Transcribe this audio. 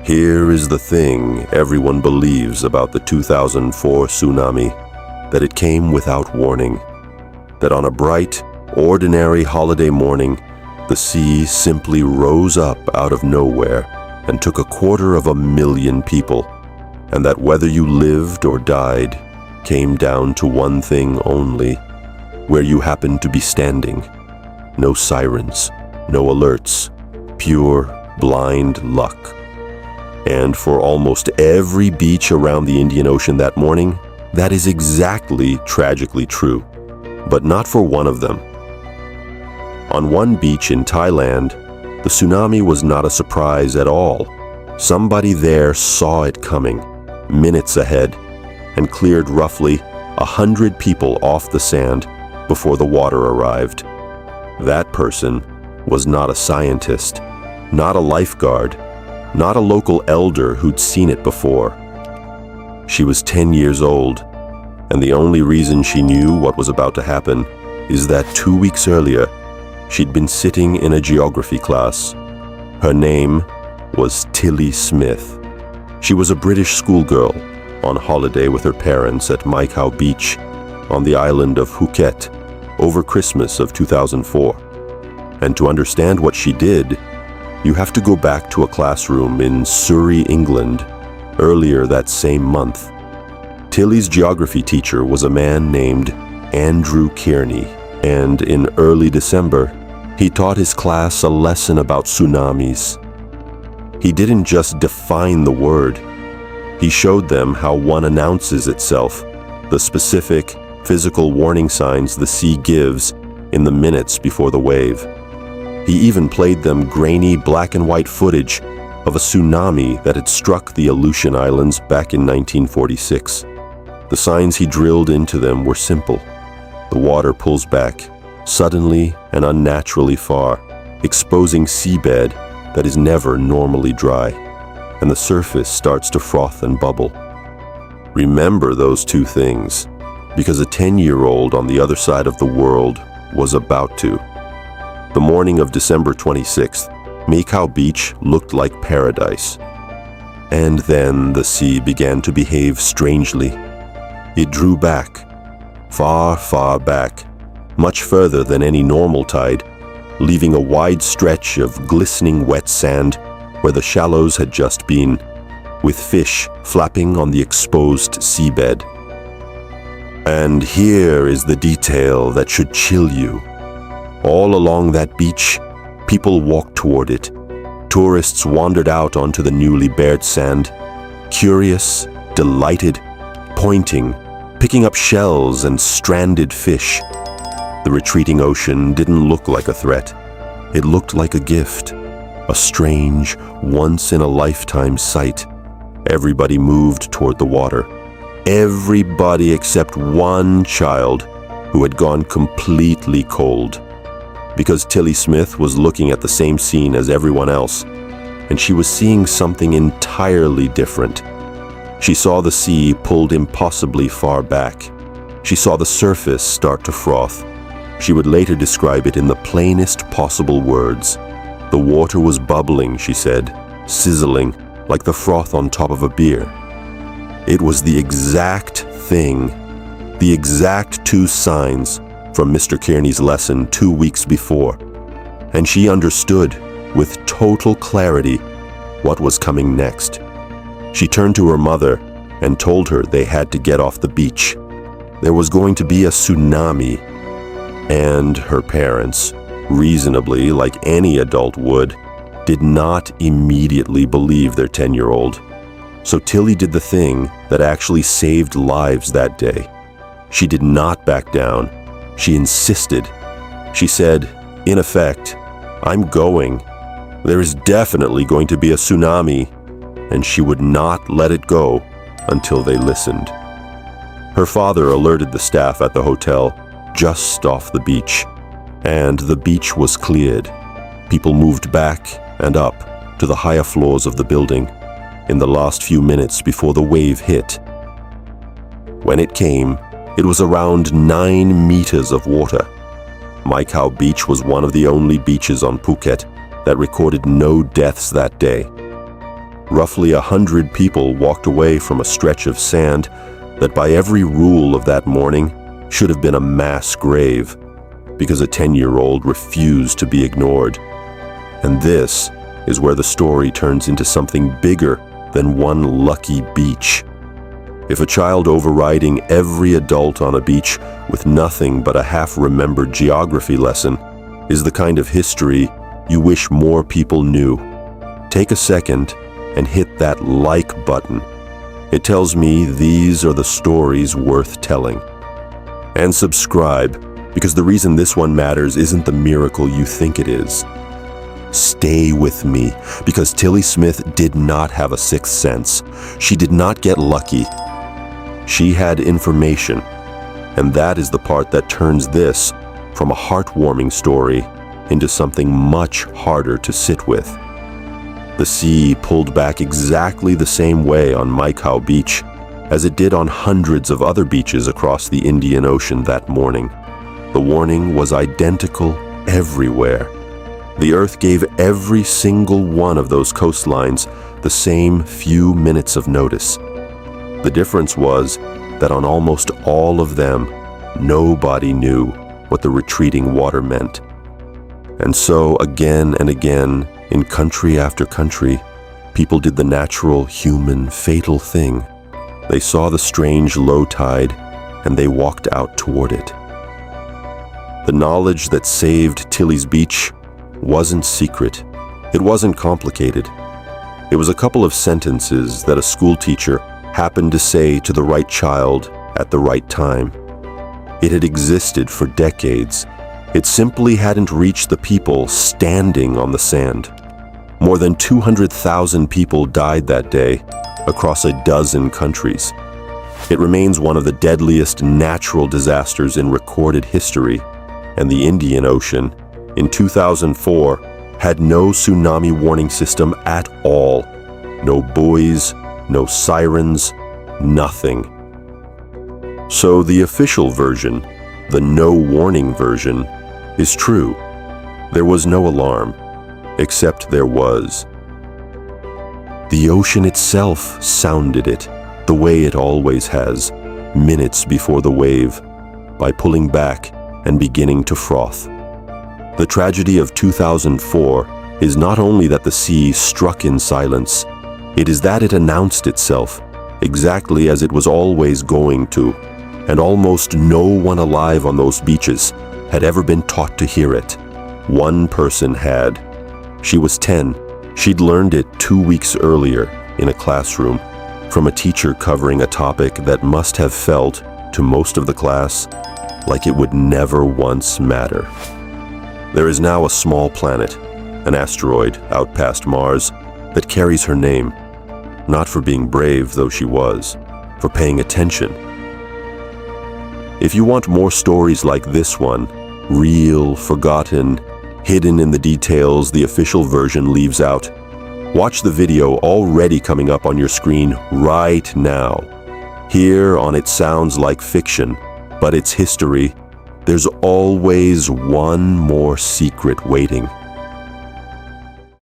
Here is the thing everyone believes about the 2004 tsunami, that it came without warning. That on a bright, ordinary holiday morning, the sea simply rose up out of nowhere and took 250,000 people, and that whether you lived or died came down to one thing only: where you happened to be standing. No sirens, no alerts, pure, blind luck. And for almost every beach around the Indian Ocean that morning, that is exactly tragically true, but not for one of them. On one beach in Thailand, the tsunami was not a surprise at all. Somebody there saw it coming, minutes ahead, and cleared roughly 100 people off the sand before the water arrived. That person was not a scientist, not a lifeguard, not a local elder who'd seen it before. She was 10 years old, and the only reason she knew what was about to happen is that 2 weeks earlier, she'd been sitting in a geography class. Her name was Tilly Smith. She was a British schoolgirl on holiday with her parents at Maikhao Beach on the island of Phuket over Christmas of 2004. And to understand what she did, you have to go back to a classroom in Surrey, England, earlier that same month. Tilly's geography teacher was a man named Andrew Kearney, and in early December, he taught his class a lesson about tsunamis. He didn't just define the word. He showed them how one announces itself, the specific physical warning signs the sea gives in the minutes before the wave. He even played them grainy black and white footage of a tsunami that had struck the Aleutian Islands back in 1946. The signs he drilled into them were simple. The water pulls back, suddenly and unnaturally far, exposing seabed that is never normally dry, and the surface starts to froth and bubble. Remember those two things, because a 10-year-old on the other side of the world was about to. The morning of December 26th, Maikhao Beach looked like paradise. And then the sea began to behave strangely. It drew back, far, far back, much further than any normal tide, leaving a wide stretch of glistening wet sand where the shallows had just been, with fish flapping on the exposed seabed. And here is the detail that should chill you. All along that beach, people walked toward it. Tourists wandered out onto the newly bared sand, curious, delighted, pointing, picking up shells and stranded fish. The retreating ocean didn't look like a threat. It looked like a gift, a strange, once-in-a-lifetime sight. Everybody moved toward the water. Everybody except one child who had gone completely cold. Because Tilly Smith was looking at the same scene as everyone else, and she was seeing something entirely different. She saw the sea pulled impossibly far back. She saw the surface start to froth. She would later describe it in the plainest possible words. The water was bubbling, she said, sizzling, like the froth on top of a beer. It was the exact thing, the exact two signs from Mr. Kearney's lesson 2 weeks before, and she understood with total clarity what was coming next. She turned to her mother and told her they had to get off the beach. There was going to be a tsunami, and her parents, reasonably like any adult would, did not immediately believe their 10-year-old. So Tilly did the thing that actually saved lives that day. She did not back down. She insisted. She said, in effect, "I'm going. There is definitely going to be a tsunami," and she would not let it go until they listened. Her father alerted the staff at the hotel just off the beach, and the beach was cleared. People moved back and up to the higher floors of the building in the last few minutes before the wave hit. When it came, it was around 9 meters of water. Maikhao Beach was one of the only beaches on Phuket that recorded no deaths that day. roughly 100 people walked away from a stretch of sand that by every rule of that morning should have been a mass grave, because a 10-year-old refused to be ignored. And this is where the story turns into something bigger than one lucky beach. If a child overriding every adult on a beach with nothing but a half-remembered geography lesson is the kind of history you wish more people knew, take a second and hit that like button. It tells me these are the stories worth telling. And subscribe, because the reason this one matters isn't the miracle you think it is. Stay with me, because Tilly Smith did not have a sixth sense. She did not get lucky. She had information, and that is the part that turns this from a heartwarming story into something much harder to sit with. The sea pulled back exactly the same way on Maikhao Beach as it did on hundreds of other beaches across the Indian Ocean that morning. The warning was identical everywhere. The Earth gave every single one of those coastlines the same few minutes of notice. The difference was that on almost all of them, nobody knew what the retreating water meant. And so again and again, in country after country, people did the natural, human, fatal thing. They saw the strange low tide, and they walked out toward it. The knowledge that saved Tilly's Beach wasn't secret. It wasn't complicated. It was a couple of sentences that a school teacher happened to say to the right child at the right time. It had existed for decades. It simply hadn't reached the people standing on the sand. More than 200,000 people died that day across a dozen countries. It remains one of the deadliest natural disasters in recorded history, and the Indian Ocean, in 2004, had no tsunami warning system at all. No buoys, no sirens, nothing. So the official version, the no warning version, is true. There was no alarm, except there was. The ocean itself sounded it, the way it always has, minutes before the wave, by pulling back and beginning to froth. The tragedy of 2004 is not only that the sea struck in silence, it is that it announced itself, exactly as it was always going to, and almost no one alive on those beaches had ever been taught to hear it. One person had. She was 10. She'd learned it 2 weeks earlier in a classroom from a teacher covering a topic that must have felt, to most of the class, like it would never once matter. There is now a small planet, an asteroid out past Mars, that carries her name, not for being brave, though she was, for paying attention. If you want more stories like this one, real, forgotten, hidden in the details the official version leaves out, watch the video already coming up on your screen right now. Here on It Sounds Like Fiction, but it's history, there's always one more secret waiting.